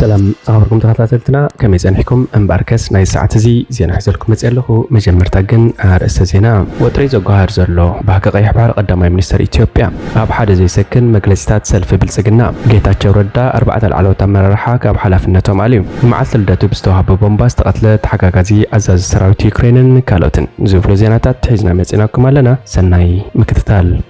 سلام صحابكم تخاطرتنا كم يزنحكم امباركس ناي ساعة زي زين حزلكم متسألخو مجمرتاجن عرس زينا وتريزو جوهر زلو بحق قيح بحر قدام مينستر إثيوبيا أب حدا زي سكن مجلسات سلف بالسجنا جيتاتشو ردا 4 العلو تمر رحاك أب حلفنتهم عليهم مع الثلداتو بستوها ببومباست قتلت حقاقازي عزاز سراويت يوكرين كالوتن زوفلو زيناتات حزنا متسألكم لنا سناي مكتتال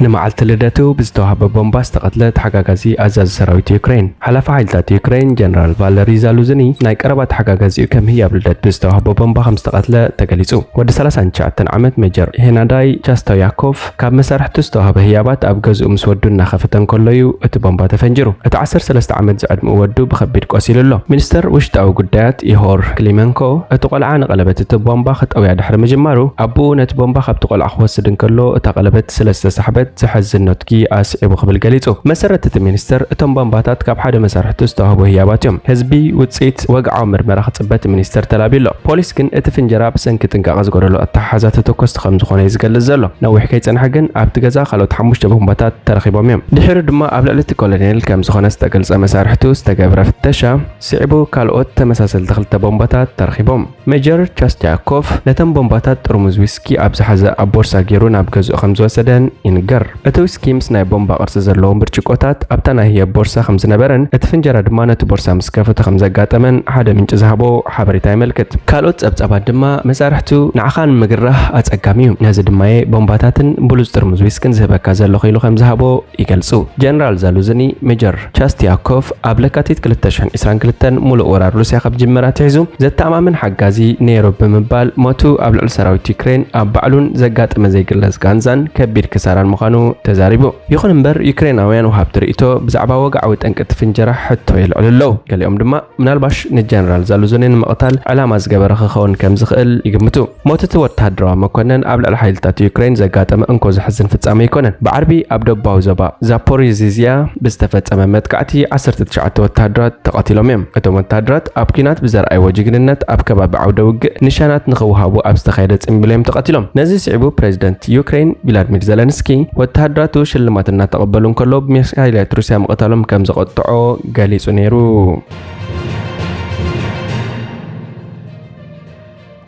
نمعلت لداتو بزتوها ببومباست قتلت حقاقازي عزاز سراويت يوكرين حلف عائلات يوكرين جنرال فاليري زالوزني ناي قربات حقاقازي كم هي بلدات بزتوها ببومبا 5 قتلة تقليصو ود 39 عمت مجر هناداي تشاستوياكوف كاب مسارح تستوها بهيابات أبجزء مسودونا خفتن كليو ات بومبا تفنجرو ات 13 عمت زعد مودو بخبير قاسيل الله منستر وشتاو قدات يهور كليمنكو ات قلعان قلبت ات بومبا خط او يدحر مجمارو ابو نت بومبا خبت قلع خوسدن كلو ات قلبت 3 سحبت زحزن نوتكي أسعب خبل جليتو مسرت المينستر اتم بامباتات كاب حدا مسارحتو استوهبو هياباتهم حزبي وتصيت وقع مرمرة خصبت المينستر تلابيلو بوليس كن اتفنجرا بسنك تنقاقز غورلو اتحازات تكوست خمس خونه يزقل زلو نو حكايه صنحجن ابت غزا خلوت حموش بامباتات ترخيبهم يم دحير دما ابلعلت كولونيل كم زخونه استقلص مسارحتو استقبر فتشا سعبو كالوت تمساسل دخلت بامباتات ترخيبهم ميجر تشاستياكوف نتم بامباتات رمز ويسكي ابز حزا ابورسا غيرون ابغزو خمس وسدن ينقر اتوس كيمس ناي بومبا قرص زلوم برچቆታት ابتنا هي بورصه خمس نبرن اتفنجر دمانه بورصه مسكفه خمس غاطمن حدا منጭ زهبو حبريتا يملكت كالوت صبصبات دما مسارحتو نعخان مغره اصقاميو ناز دماي بومباتاتن بلوز ترمز ويسكن زبكا زلو خيلو خم زهبو يገልጹ جنرال زالوزني ميجر تشاستياكوف ابلكاتيت 2022 مولو ورار روسيا خب جمرات يحزو زتامامن حغازي نيرو بمبال موتو ابلع سراويت يوكرين ابعلون زغاطم زيغلس غانزان كبير كساران مخانو تزاريبو يخون امبر يوكريناويان وهاب تريتو بزعبا وقعو طنقت فنجرا حتو يلعللو قاليوم دما منالباش نجنرال زالوزنين مقتل علامه زغبره خون كم زخل يغمتو موتت وتادرا مكونن ابل الحيلታት يوكرين زغاطم انكو زحزن فصامي يكونن بعربي ابدباو زبا زابوريزيزيا بستفصم متقعتي 19 وتادرات تقاتلوم يم اتوم وتادرات ابكينات بزرعي وجግንነት اب كباب عودوق نشانات نخوهابو ابستخيده ጽምብለም تقاتلوم نزي سعبو بريزيدنت يوكرين فلاديمير زيلنسكي ወታደራቱ ሽልማትና ተቀበሉን ከሎ በሚሳይላት ሩሲያ መቀጠሎም ከም ዘቆጥዖ ገሊጹ ነይሩ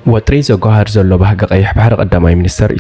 وتريزو جوهر زلو بحق قيح بحر قدامي منستر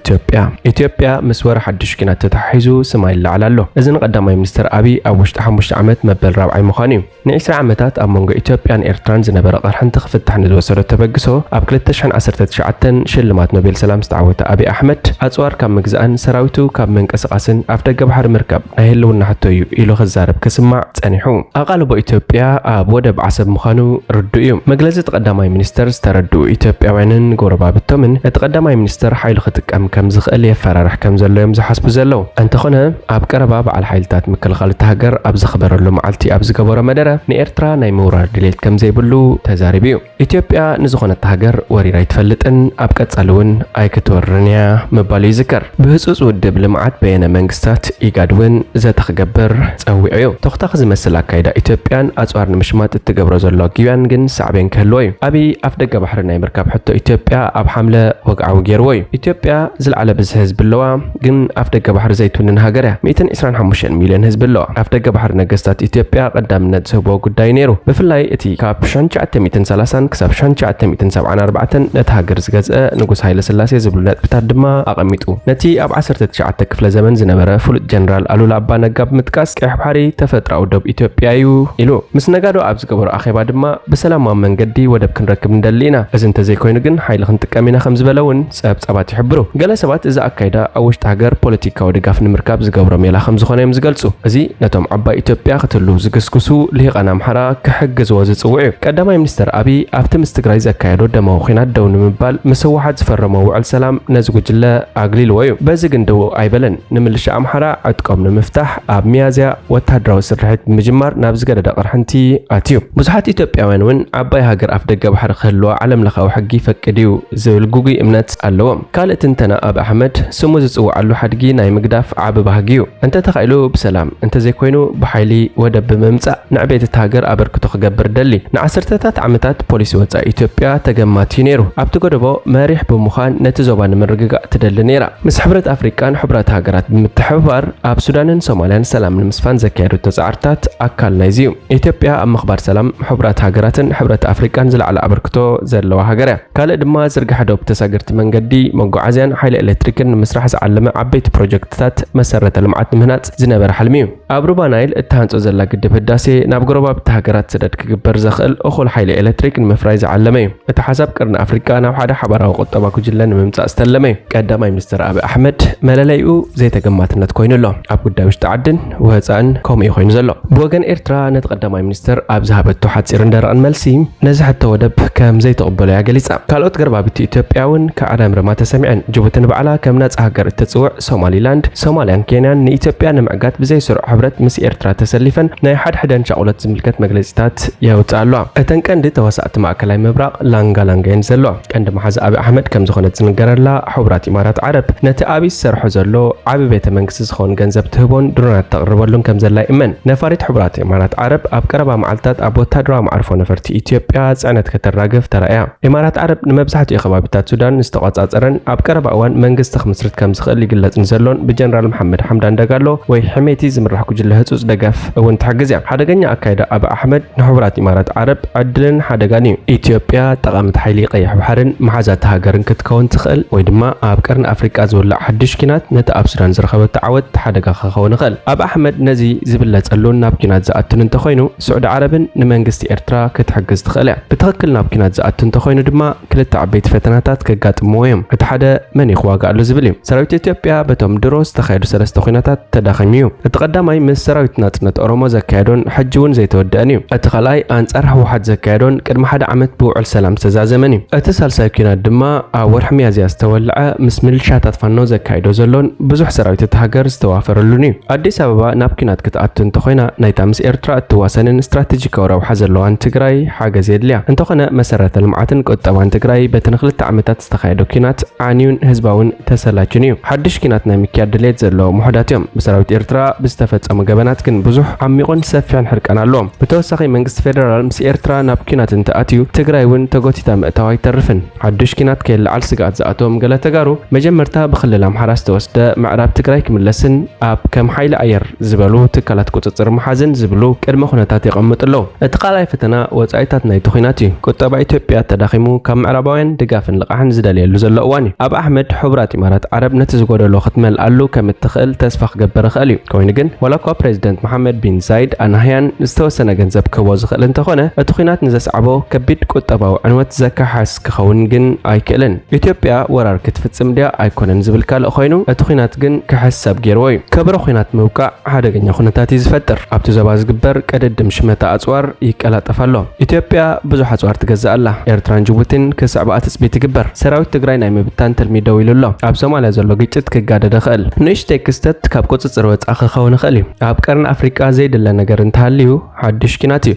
إثيوبيا مسور حدش كنا تتحيزو سمايل لعلالو إذن قدامي منستر أبي أوشت حموشت عمت مبل رابعي مخانيو نعيسر عمتات أمونغ إثيوبيان إيرتران زنبر قرحن تخفت تحند وسرو تبقسو أبكلتشحن 19 شلمات نوبل سلام استعوت أبي أحمد أتصور كم مجزأن سراويتو كم منك أسقاسن أفتق بحر مركب أهلونا حتى إلو خزارب كسمع تسانيحو أقالو بإثيوبيا أب ودب عصب مخانو ردويو مجلزة قدامي منستر استردو إثيوبيا غوربا بتومن اتقدماي منستر حيل ختقم كم زخل يفرارح كم زلو يم زحسب زلو انت خنا اب قربا على حيلتات مكلخل تهجر اب زخبرلو معلتي اب زغبره مدره نيرترا ناي مورار دليت كم زيبلو تزاريبيو اثيوبيا نزخونه تهجر وريرا يتفلطن اب قصلون ايكتورنيا مبالي ذكر بهصص ودب لمعات بين منغستات يقادون زتخغبر صويعيو تختخ زمسل اكايدا اثيوبيان اصوار نمشمات تغبرو زلو غيان جن صعبين كلوي ابي افدغ بحرنا يمركب حتى إثيوبيا أب حملة وقعوا جيروي إثيوبيا زل على بز حزب اللوا جن أفتق بحر زيتون هاجرة 225 مليون حزب اللوا أفتق بحر نجستات إثيوبيا قدام نتسبوا قداي نيرو بفلاي إتي كاب شنچ 230 كسب شنچ 274 نتهاجر زجزء نقص هاي لسلاسي زبلات بتقدم أقميتو نتي أب 19 كفل زمن زنبرة فول جنرال ألو لعبا نجاب متكاس كحبحري تفترة ودب إثيوبيا يلو مس نجارو أبز قبر أخي بعد ما بسلام من جدي ودب كنركب ندلينا إذا أنت زي كوين جن حيل خنتقامينا خمس بلون صبات يحبرو قال سبات اذا اكايدا اوش تاغر بوليتيكا ودغاف نمركاب زغبرو ميلا خمس خونه يمزغلصو ازي نتوم عبا اثيوبيا قتلو زغسكسو ليقنا محرا كحجز وزصوعي قداماي منستر ابي ابت مستغراي زكايدو دمو خينات دو نمبال مسوحات زفرمو وعل سلام نزغجله اغليل ويو بزغندو ايبلن نملش امحرا عطقم نمفتح اب ميازيا وتادراو سرحت مجمار نابزغدا قرحنتي اتيو بزحات اثيوبياوين ون عباي هاجر افدغ بحر خلوا علم لخاو حقي فك ቅዲው ዝብል ጉጉይ እምነት ኣለዎም ካልእ ትንተና ኣብ ኣሕመድ ስሙ ዝጽውዓሉ ሓድጊ ናይ ምግዳፍ ዓብ ባህጊዩ እንተ ተኻኢሉ ብሰላም እንተ ዘይኮይኑ ብሓይሊ ወደብ ብምምጻእ ንዕቤት እቲ ሃገር ኣበርክቶ ክገብር ደሊ ንዓሰርተታት ዓመታት ፖሊሲ ወጻኢ ኢትዮጵያ ተገማቲ ነይሩ ኣብቲ ጎደቦ መሪሕ ብምዃን ነቲ ዞባ ንምርግጋእ ትደሊ ነይራ ምስ ሕብረት ኣፍሪቃን ሕብረት ሃገራት ብምትሕብባር ኣብ ሱዳንን ሶማልያን ሰላም ንምስፋን ዘካየዱ ተጻዕርታት ኣካል ናይዚዩ ኢትዮጵያ ኣብ ምኽባር ሰላም ሕብረት ሃገራትን ሕብረት ኣፍሪቃን ዝለዓለ ኣበርክቶ ዘለዋ ሃገር እያ ካልእ ድማ ዝርግሐ ዶብ ተሳገርቲ መንገዲ መጓዓዝያን ሓይሊ ኤሌክትሪክን ንምስራሕ ዝዓለመ ዓበይቲ ፕሮጀክትታት መሰረተ ልምዓት ምህናጽ ዝነበረ ሕልሚ እዩ ኣብ ሩባ ናይል እተሃንጾ ዘላ ግድብ ህዳሴ ናብ ጎረባብቲ ሃገራት ሰደድ ክግበር ዘኽእል እኹል ሓይሊ ኤሌክትሪክ ንምፍራይ ዝዓለመ እዩ እቲ ሓሳብ ቅርኒ ኣፍሪቃ ናብ ሓደ ሓባራዊ ቁጠባ ጉጅለ ንምምጻእ ዝተለመ እዩ ቀዳማይ ሚኒስትር አብይ ኣሕመድ መለለይኡ ዘይተገማትነት ኮይኑ ኣሎ ኣብ ጉዳይ ውሽጢ ዓድን ወፃእን ከምኡ ኮይኑ ዘሎ ብወገን ኤርትራ ነቲ ቀዳማይ ሚኒስትር ኣብ ዝሃበቶ ሓፂርን ደረቕን መልሲ ነዚ ሕቶ ወደብ ከም ዘይተቐበሎ ገሊጻ ካልኦት ገርባቢት ኢትዮጵያውን ከዓዳምርማ ተሰሚዐን ጅቡቲ ንበዓላ ከም ነጻ ሃገር እትጽውዕ ሶማሊላንድ ሶማልያን ኬንያን ንኢትዮጵያ ንምዕጋት ብዘይስሩዕ ሕብረት ምስ ኤርትራ ተሰሊፈን ናይ ሓድሕደን ሻቁለት ዝምልከት መግለጺታት የውፅኣ ኣለዋ እተን ቀንዲ ተወሳእቲ ማእከላይ ምብራቕ ላንጋላንጋየን ዘሎ ቀንዲ መሓዚ አብይ ኣሕመድ ከም ዝኾነት ዝንገረላ ሕብራት ኢማራት ዓረብ ነቲ አብይ ዝሰርሖ ዘሎ ዓቢ ቤተ መንግስቲ ዝኾን ገንዘብ ትህቦን ድሮናት ተቕርበሉን ከም ዘላ ይእመን ነፋሪት ሕብራት ኢማራት ዓረብ ኣብ ቀረባ መዓልታት ኣብ ወታደራዊ ማዕርፎ ነፈርቲ ኢትዮጵያ ጽዕነት ከተራግፍ ተራእያ ኢማራት ዓረብ ንመብዛሕትኡ ከባቢታት ሱዳን ዝተቆጻጸረን ኣብ ቀረባ እዋን መንግስቲ ክምስርት ከም ዝኽእል ይግለጽን ዘሎን ብጀነራል መሐመድ ሐምዳን ደጋሎ ወይ ሕሜቲ ዝምራሕ ጉጅለ ህጹጽ ደገፍ እውን ትሕግዝ እያ ሓደገኛ ኣካይዳ አብይ ኣሕመድ ንሕብራት ኢማራት ዓረብ ዕድልን ሓደጋን እዩ ኢትዮጵያ ጠቓምቲ ሓይሊ ቀይሕ ባሕርን መሓዛት ሃገርን ክትከውን ትኽእል ወይ ድማ ኣብ ቀርኒ ኣፍሪቃ ዝውላዕ ሓድሽ ኪናት ነቲ ኣብ ሱዳን ዝረኸበት ዓወት ሓደጋ ክኸውን ይኽእል አብይ ኣሕመድ ነዚ ዝብለጸሉን ናብ ኪናት ዝኣቱን እንተኾይኑ ስዑድ ዓረብን ንመንግስቲ ኤርትራ ክትሕግዝ ትኽእል እያ ብትኽክል ናብ ኪናት ዝኣቱ እንተኾይኑ ድማ ክልተ ዓበይቲ ፈተናታት ከጋጥምዎ እዮም እቲ ሓደ መን ይኽዋጋኣሉ ዝብል እዩ ሰራዊት ኢትዮጵያ በቶም ድሮ ዝተኻየዱ ሰለስተ ኩነታት ተዳኺሙ እዩ እቲ ቀዳማይ ምስ ሰራዊት ናጽነት ኦሮሞ ዘካየዶን ሕጂ እውን ዘይተወድአን እዩ እቲ ካልኣይ ኣንጻር ህወሓት ዘካየዶን ቅድሚ ሓደ ዓመት ብውዕል ሰላም ዝተዛዘመን እዩ እቲ ሳልሳይ ኩናት ድማ ኣብ ወርሒ ሚያዝያ ዝተወልዐ ምስ ሚሊሻታት ፋኖ ዘካየዶ ዘሎን ብዙሕ ሰራዊት እቲ ሃገር ዝተዋፈረሉን እዩ ኣዲስ ኣበባ ናብ ኩናት ክትኣቱ እንተኾይና ናይታ ምስ ኤርትራ እትዋሰንን ስትራቴጂካዊ ረብሓ ዘለዋን ትግራይ ሓገዝ የድልያ እንተኾነ መሰረተ ልምዓትን ቁጠባን ትግራይ በቲ ንኽልተ ዓመታት ዝተኻየዶ ኩናት ዓንዩን ህዝባውን ተሰላችን እዩ ሓድሽ ኩናት ናይ ምክያድ ድሌት ዘለዎ ምሑዳት እዮም ብሰራዊት ኤርትራ ብዝተፈጸሙ ገበናት ግን ብዙሕ ዓሚቑን ሰፊሕን ሕርቀን ኣለዎም ብተወሳኺ መንግስቲ ፌደራል ምስ ኤርትራ ናብ ኩናት እንተኣትዩ ትግራይ እውን ተጎቲታ ምእታዋ ኣይተርፍን ሓድሽ ኩናት ከየለዓል ስጋኣት ዝኣተዎም ገለ ተጋሩ መጀመርታ ብክልል ኣምሓራ ዝተወስደ ምዕራብ ትግራይ ክምለስን ኣብ ከም ሓይሊ ኣየር ዝበሉ ትካላት ቁፅፅር መሓዝን ዝብሉ ቅድመ ኩነታት የቐምጥ ኣለዉ እቲ ካልኣይ ፈተና ወጻኢታት ናይቲ ኩናት እዩ ቁጠባ ኢትዮጵያ ተዳኺሙ ካብ ምዕራባውያን ድጋፍን ልቓሕን ዝደልየሉ ዘሎ እዋን እዩ አብይ ኣሕመድ ሕብራት ኢማራት ዓረብ ነቲ ዝጎደሎ ክትመልኣሉ ከም እትኽእል ተስፋ ክገብር ይኽእል እዩ ኮይኑ ግን ዋላ እኳ ፕሬዚደንት መሐመድ ቢን ዛይድ ኣናህያን ዝተወሰነ ገንዘብ ክህቦ ዝኽእል እንተኾነ እቲ ኩናት ንዘስዓቦ ከቢድ ቁጠባዊ ዕንወት ዘካሓስ ክኸውን ግን ኣይክእልን ኢትዮጵያ ወራር ክትፍጽም ድያ ኣይኮነን ዝብል ካልእ ኮይኑ እቲ ኩናት ግን ክሕሰብ ገይርዎ እዩ ከበሮ ኩናት ምውቃዕ ሓደገኛ ኩነታት እዩ ዝፈጥር ኣብቲ ዞባ ዝግበር ቀደድም ሽመታ ኣጽዋር ይቀላጠፍ ኣሎ ኢትዮጵያ ብዙሕ ኣጽዋር ትገዝእ ኣላ ኤርትራን ጅቡቲን ክስዕብኣ ትጽቢት ይግበር ሰራዊት ትግራይ ናይ ምብታን ተልሚ ደው ኢሉ ኣሎ ኣብ ሶማልያ ዘሎ ግጭት ክጋደድ ይኽእል ንእሽተይ ክስተት ካብ ቁፅፅር ወጻኢ ክኸውን ይኽእል እዩ ኣብ ቀርኒ ኣፍሪቃ ዘይድለ ነገር እንተሃልዩ ሓድሽ ኩናት እዩ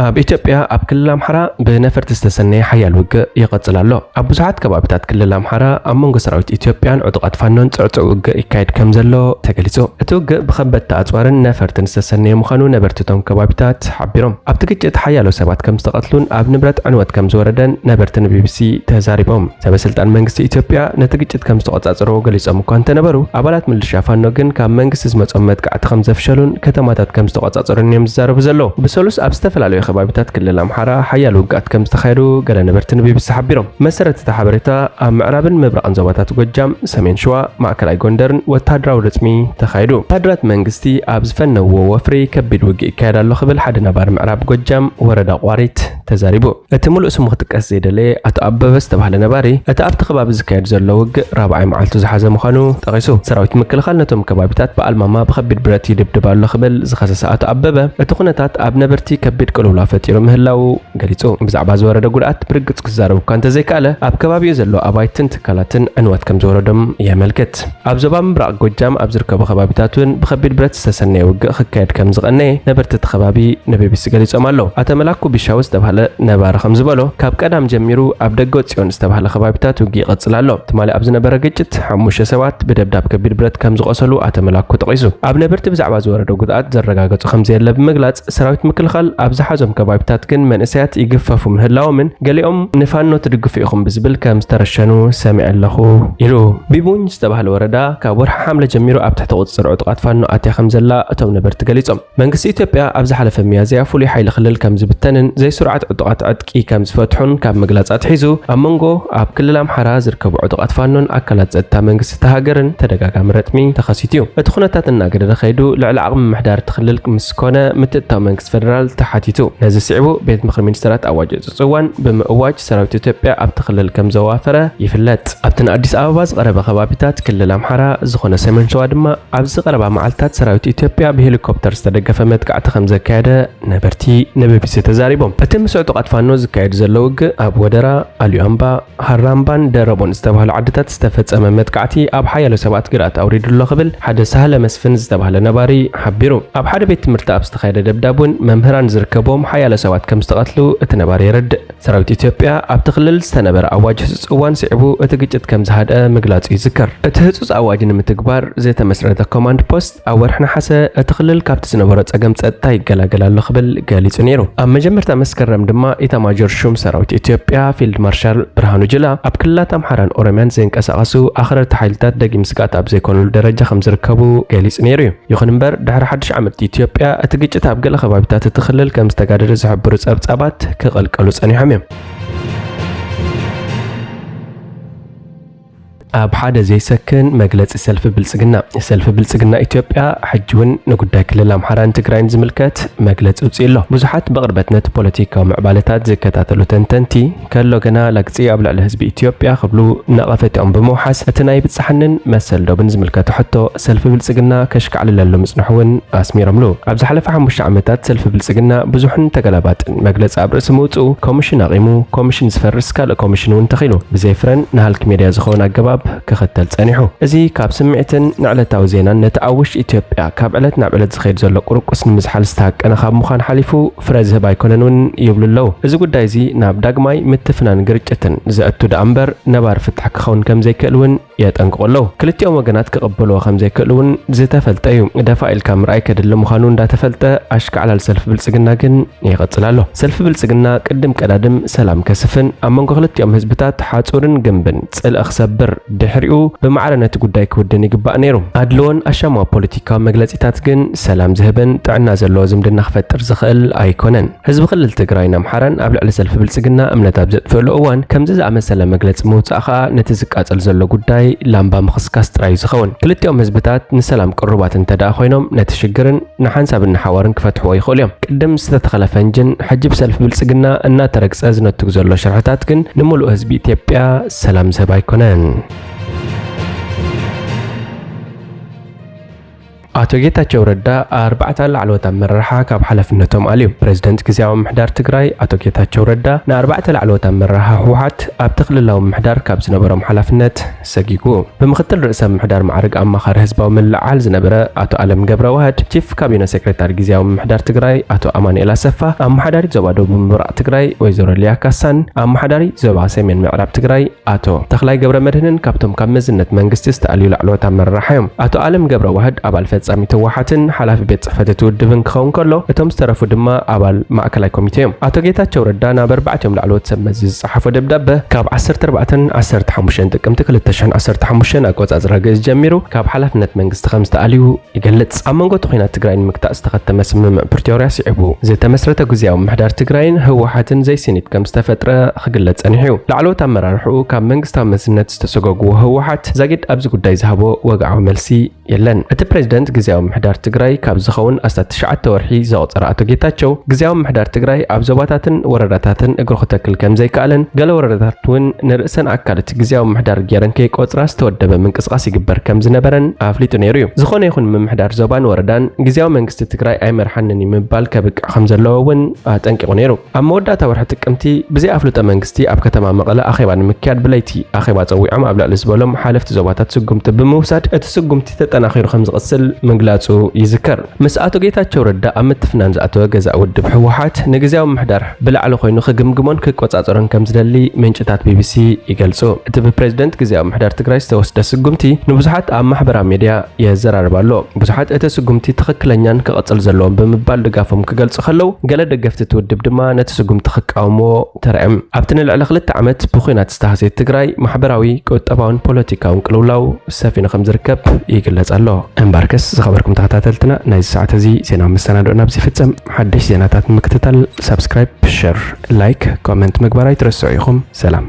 ኣብ ኢትዮጵያ ኣብ ክልል ኣምሓራ ብነፈርቲ ዝተሰነየ ሓያል ውግእ ይቐጽል ኣሎ ኣብ ብዙሓት ከባቢታት ክልል ኣምሓራ ኣብ መንጎ ሰራዊት ኢትዮጵያን ዕጡቓት ፋኖን ጽዕጽዕ ውግእ ይካየድ ከም ዘሎ ተገሊጹ እቲ ውግእ ብኸበድቲ ኣጽዋርን ነፈርትን ዝተሰነየ ምዃኑ ነበርትቶም ከባቢታት ሓቢሮም ኣብቲ ግጭት ሓያሎ ሰባት ከም ዝተቐትሉን ኣብ ንብረት ዕንወት ከም ዝወረደን ነበርቲ ንቢቢሲ ተዛሪቦም ሰበስልጣን መንግስቲ ኢትዮጵያ ነቲ ግጭት ከም ዝተቆጻጸሮ ገሊጾም እኳ እንተነበሩ ኣባላት ሚሊሻ ፋኖ ግን ካብ መንግስቲ ዝመጾም መጥቃዕቲ ከም ዘፍሸሉን ከተማታት ከም ዝተቆጻጸሩን እዮም ዝዛረቡ ዘለዉ ብሰሉስ ኣብ ዝተፈላለዩ ከባቢታት ክልል ኣምሓራ ሓያል ውግኣት ከም ዝተኻየዱ ገለ ነበርቲ ንቢቢሲ ሓቢሮም መሰረት እቲ ሓበሬታ ኣብ ምዕራብን ምብራቕን ዞባታት ጎጃም ሰሜን ሸዋ ማእከላይ ጎንደርን ወታደራዊ ርፅሚ ተኻይዱ ወታደራት መንግስቲ ኣብ ዝፈነውዎ ወፍሪ ከቢድ ውግእ ይካየድ ኣሎ ክብል ሓደ ነባር ምዕራብ ጎጃም ወረዳ ቋሪት ተዛሪቡ እቲ ሙሉእ ስሙ ክትቀስ ዘይደለ ኣቶ ኣበበ ዝተባህለ ነባሪ እቲ ኣብቲ ከባቢ ዝካየድ ዘሎ ውግእ ራብዓይ መዓልቱ ዝሓዘ ምዃኑ ጠቂሱ ሰራዊት ምክልኻል ነቶም ከባቢታት በኣልማማ ብከቢድ ብረት ይድብድብ ኣሎ ክብል ዝኸሰሰ ኣቶ ኣበበ እቲ ኩነታት ኣብ ነበርቲ ከቢድ ቅልውላው ፈጢሩ ምህላው ገሊጹ ብዛዕባ ዝወረደ ጉድኣት ብርግጽ ክዛረቡ እኳ እንተዘይከኣለ ኣብ ከባቢኡ ዘሎ ኣባይትን ትካላትን ዕንወት ከም ዝወረዶም የመልክት ኣብ ዞባ ምብራቕ ጎጃም ኣብ ዝርከቡ ከባቢታት እውን ብከቢድ ብረት ዝተሰነየ ውግእ ክካየድ ከም ዝቐነየ ነበርቲ እቲ ከባቢ ንቢቢሲ ገሊጾም ኣለዉ ኣቶ መላኩ ቢሻው ዝተባህለ ነባሪ ከም ዝበሎ ካብ ቀዳም ጀሚሩ ኣብ ደገ ጽዮን ዝተባህለ ከባቢታት ውግእ ይቐጽል ኣሎ ትማሊ ኣብ ዝነበረ ግጭት 5 ሰባት ብደብዳብ ከቢድ ብረት ከም ዝቆሰሉ ኣቶ መላኩ ጠቂሱ ኣብ ነበርቲ ብዛዕባ ዝወረደ ጉድኣት ዘረጋገጹ ከም ዘየለ ብምግላጽ ሰራዊት ምክልኻል ኣብ ዝሓዞም ከባቢታት ግን መንእሰያት ይግፈፉ ምህላዎምን ገሊኦም ንፋኖ ትድግፉ ኢኹም ብዝብል ከም ዝተረሸኑ ሰሚዕ ኣለኹ ኢሉ ቢቡኝ ዝተባህለ ወረዳ ካብ ወርሒ ሓምለ ጀሚሩ ኣብ ትሕቲ ቁፅጥር ዕጡቃት ፋኖ ኣትያ ከም ዘላ እቶም ነበርቲ ገሊጾም መንግስቲ ኢትዮጵያ ኣብ ዝሓለፈ ሚያዝያ ፍሉይ ሓይሊ ክልል ከም ዝብተንን ዘይስርዓት ዕጡቃት ዕጥቂ ከም ዝፈትሑን ካብ ምግላጽ ኣትሒዙ ኣብ መንጎ ኣብ ክልል ኣምሓራ ዝርከቡ ዕጡቃት ፋኖን ኣካላት ጸጥታ መንግስቲ ተሃገርን ተደጋጋሚ ረጥሚ ተኸሲቱ እዩ እቲ ኩነታት እናገደደ ኸይዱ ልዕሊ ዓቕሚ ምሕዳር ትኽልል ምስ ኮነ ምትእታው መንግስቲ ፌደራል ተሓቲቱ ነዚ ስዕቡ ቤት ምክሪ ሚኒስትራት ኣዋጅ ጽጽዋን ብምእዋጅ ሰራዊት ኢትዮጵያ ኣብ ትኽልል ከም ዘዋፈረ ይፍለጥ ኣብቲ ኣዲስ ኣበባ ዝቐረበ ከባቢታት ክልል ኣምሓራ ዝኾነ ሰሜን ሸዋ ድማ ኣብ ዝቐረባ መዓልትታት ሰራዊት ኢትዮጵያ ብሄሊኮፕተር ዝተደገፈ መጥቃዕቲ ከም ዘካየደ ነበርቲ ንቢቢሲ ተዛሪቦም እቲ ምስ ዕጡቃት ፋኖ ዝካየድ ዘሎ ውግእ ኣብ ወደራ ኣልዩኣምባ ሃራምባን ደረቦን ዝተባህሉ ዓድታት ዝተፈጸመ መጥቃዕቲ ኣብ ሓያሎ ሰባት ግርኣት ኣውሪዱሎ ክብል ሓደ ሳህለ መስፍን ዝተባህለ ነባሪ ሓቢሩ ኣብ ሓደ ቤት ትምህርቲ ኣብ ዝተኻየደ ደብዳቡን መምህራን ዝርከቦም ሓያሎ ሰባት ከም ዝተቐትሉ እቲ ነባሪ የረድእ ሰራዊት ኢትዮጵያ ኣብ ትኽልል ዝተነበረ ኣዋጅ ህጹጽዋን ስዕቡ እቲ ግጭት ከም ዝሃደአ ምግላጹ ይዝከር እቲ ህጹጽ ኣዋጅ ንምትግባር ዘተመስረተ ኮማንድ ፖስት ኣብ ወርሒ ነሓሰ እቲ ክልል ካብቲ ዝነበረ ጸገም ጸጥታ ይገላገል ኣሎ ክብል ገሊጹ ነይሩ ኣብ መጀመርታ መስከረም ድማ ኢታማጆር ሹም ሰራዊት ኢትዮጵያ ፊልድ ማርሻል ብርሃኑ ጁላ ኣብ ክልላት ኣምሓራን ኦሮምያን ዘይንቀሳቐሱ ኣኽረርቲ ሓይልታት ደጊም ስጋት ኣብ ዘይኮኑሉ ደረጃ ከም ዝርከቡ ገሊጹ ነይሩ እዩ ይኹን እምበር ድሕሪ 1 ዓመት ኢትዮጵያ እቲ ግጭት ኣብ ገለ ከባቢታት እቲ ክልል ከም ዝተጋደደ ዝሕብሩ ጸብጻባት ክቕልቀሉ ጸኒሖም እዮም ኣብ ሓደ ዘይሰክን መግለጺ ሰልፊ ብልጽግና ኢትዮጵያ ሕጂውን ንጉዳይ ክልል ኣምሓራን ትግራይን ዝምልከት መግለጺ ውፅእ ኣሎ ብዙሓት ብቅርበት ነቲ ፖለቲካዊ ምዕባለታት ዝከታተሉ ተንተንቲ ከሎ ገና ለግፂ ኣብ ልዕሊ ህዝቢ ኢትዮጵያ ክብሉ ነቐፈትኦም ብምውሓስ እቲ ናይ ብፅሓንን መሰል ዶብን ዝምልከት ሕቶ ሰልፊ ብልጽግና ከሽከዕልለሉ ምጽንሑ እውን ኣስሚሮምሉ ኣብ ዝሓለፈ 5 ዓመታት ሰልፊ ብልጽግና ብዙሕን ተገላባጥን መግለጺ ኣብ ርእሲ ምውፅኡ ኮሚሽን ኣቂሙ ኮሚሽን ዝፈርስ ካልእ ኮሚሽን እውን ተኺሉ ብዘይፍረን ንሃልኪ ሜድያ ዝኾነ ኣገባብ ክኽተል ጸኒሑ እዚ ካብ ስምዒትን ንዕለታዊ ዜናን ነቲ ኣብ ውሽጢ ኢትዮጵያ ካብ ዕለት ናብ ዕለት ዝኸይድ ዘሎ ቁርቁስ ንምዝሓል ዝተሃቀነ ካብ ምዃን ሓሊፉ ፍረ ዝህብ ኣይኮነን እውን ይብሉ ኣለዉ እዚ ጉዳይ እዚ ናብ ዳግማይ ምትፍናን ግርጭትን ዘእቱ ዳ እምበር ነባር ፍትሕ ክኸውን ከም ዘይክእል እውን የጠንቅቑ ኣለዉ ክልቲኦም ወገናት ክቕበልዎ ከም ዘይክእሉ እውን ዝተፈልጠ እዩ ደፋኢልካ ምርኣይ ከድሊ ምዃኑ እንዳተፈልጠ ኣሽከዕላል ሰልፊ ብልጽግና ግን ይቐጽል ኣሎ ሰልፊ ብልጽግና ቅድም ቀዳድም ሰላም ከስፍን ኣብ መንጎ ክልቲኦም ህዝብታት ሓጹርን ግንብን ጽልእ ክሰብር ድሕሪኡ ብማዕረ ነቲ ጉዳይ ክውድን ይግባእ ነይሩ ኣድልዎን ኣሻማዊ ፖለቲካዊ መግለጺታት ግን ሰላም ዝህብን ጥዕና ዘለዎ ዝምድና ክፈጥር ዝኽእል ኣይኮነን ህዝቢ ክልል ትግራይን ኣምሓራን ኣብ ልዕሊ ሰልፊ ብልጽግና እምነት ኣብ ዘጥፍእሉ እዋን ከምዚ ዝኣመሰለ መግለጺ ምውፃእ ከዓ ነቲ ዝቃጸል ዘሎ ጉዳይ ላምባ ምኽስካስ ጥራይ ዝኸውን ክልቲኦም ህዝብታት ንሰላም ቅሩባት እንተደኣ ኮይኖም ነቲ ሽግርን ንሓንሳብን ሓዋርን ክፈትሕዎ ይኽእሉ እዮም ቅድም ዝተተኸለ ፈንጅን ሕጂ ብሰልፊ ብልጽግና እናተረግጸ ዝነትጉ ዘሎ ሽርሕታት ግን ንሙሉእ ህዝቢ ኢትዮጵያ ሰላም ዝህብ ኣይኮነን አቶ ጌታቸው ረዳ 4 ላዕለዎት አመራርሓ ካብ ሓላፍነቶም አልዩ ፕሬዝዳንት ግዚያዊ ምሕዳር ትግራይ አቶ ጌታቸው ረዳ ን4 ላዕለዎት አመራርሓ ህወሓት ኣብ ተኽልላዊ ምሕዳር ካብ ዝነበሮም ሓላፍነት ሰጊጉ ብምክትል ርእሰ ምሕዳር ማዕርግ ኣማኻሪ ህዝባዊ ምልዓል ዝነበረ አቶ አለም ገብረ ዋህድ ቺፍ ካቢነ ሴክሬታሪ ግዚያዊ ምሕዳር ትግራይ አቶ አማኑኤል ኣሰፋ ኣመሓዳሪ ዞባ ደቡብ ምብራቅ ትግራይ ወይዘሮ ሊያ ካሳን ኣመሓዳሪ ዞባ ሰሜን ምዕራብ ትግራይ አቶ ተኽላይ ገብረ መድህንን ካብቶም ካብ መዝነት መንግስቲ ዝተኣልዩ ላዕለዎት አመራርሓ እዮም አቶ አለም ገብረ ዋህድ ኣባል ጻሚ ተዋሓትን ሓላፊ ቤት ጽሕፈት ውድብን ክኸውን ከሎ እቶም ዝተረፉ ድማ ኣባል ማእከላይ ኮሚቴ እዮም አቶ ጌታቸው ረዳ ናብ 4 ላዕለዎት ሰብ መዚ ዝጻሓፈ ደብዳቤ ካብ 14-15 ጥቅምቲ 2015 ኣቆጻጽራ ግእዝ ጀሚሩ ካብ ሓላፍነት መንግስቲ ከም ዝተኣልዩ ይገልጽ ኣብ መንጎ ኩናት ትግራይ ንምክታእ ዝተኸተመ ስምምዕ ፕሪቶርያ ሲዕቡ ዝተመስረተ ግዚያዊ ምሕዳር ትግራይን ህወሓትን ዘይስኒት ከም ዝተፈጥረ ክግለጽ ጸኒሑ ላዕለዎት ኣመራርሑ ካብ መንግስታዊ መዝነት ዝተሰገጉ ህወሓት ዛጊድ ኣብዚ ጉዳይ ዝሃቦ ወግዓዊ መልሲ የለን እቲ ፕሬዝዳንት ግዚያዊ ምሕዳር ትግራይ ካብ ዝኸውን ኣስታት 9 ወርሒ ዘቕፀረ ኣቶ ጌታቸው ግዚያዊ ምሕዳር ትግራይ ኣብ ዞባታትን ወረዳታትን እግሩ ክተክል ከም ዘይከኣለን ገለ ወረዳታት እውን ንርእሰን ኣካላት ግዚያዊ ምሕዳር ጌረን ከይቆፅራ ዝተወደበ ምንቅስቃስ ይግበር ከም ዝነበረን ኣፍሊጡ ነይሩ እዩ ዝኾነ ይኹን ምምሕዳር ዞባን ወረዳን ግዚያዊ መንግስቲ ትግራይ ኣይመርሓንን ይምባል ከብቅዕ ከም ዘለዎ እውን ኣጠንቂቑ ነይሩ ኣብ መወዳእታ ወርሒ ጥቅምቲ ብዘይ ኣፍልጦ መንግስቲ ኣብ ከተማ መቐለ ኣኼባ ንምክያድ ብለይቲ ኣኼባ ፀዊዖም ኣብ ላዕሊ ዝበሎም ሓለፍቲ ዞባታት ስጉምቲ ብምውሳድ እቲ ስጉምቲ ተጠናኺሩ ከም ዝቕፅል ምግላጹ ይዝከር ምስ ኣቶ ጌታቸው ረዳ ኣብ ምትፍናን ዝኣተወ ገዛእ ውድብ ሕወሓት ንግዚያዊ ምሕዳር ብላዕሊ ኮይኑ ክግምግሞን ክቆፃፀሮን ከም ዝደሊ ምንጭታት ቢቢሲ ይገልጹ እቲ ብፕሬዝዳንት ግዚያዊ ምሕዳር ትግራይ ዝተወስደ ስጉምቲ ንብዙሓት ኣብ ማሕበራዊ ሚድያ የዘራርብ ኣሎ ብዙሓት እቲ ስጉምቲ ትኽክለኛን ክቕፅል ዘለዎም ብምባል ድጋፎም ክገልጹ ከለው ገለ ደገፍቲ እቲ ውድብ ድማ ነቲ ስጉምቲ ክቃወምዎ ተራእዮም ኣብቲ ንልዕሊ 2 ዓመት ብኹናት ዝተሃሰየት ትግራይ ማሕበራዊ ቁጠባውን ፖለቲካውን ቅልውላው ሰፊኑ ከም ዝርከብ ይግለጽ ኣሎ እምበርከስ ዝኸበርኩም ተኸታተልትና ናይ ሰዓት እዚ ዜና መሰናዶና ኣብዚ ፍጸም ሓድሽ ዜናታት ምክትታል ሰብስክራይብ ሼር ላይክ ኮሜንት ምግባር ኣይትረስዑ ኢኹም ሰላም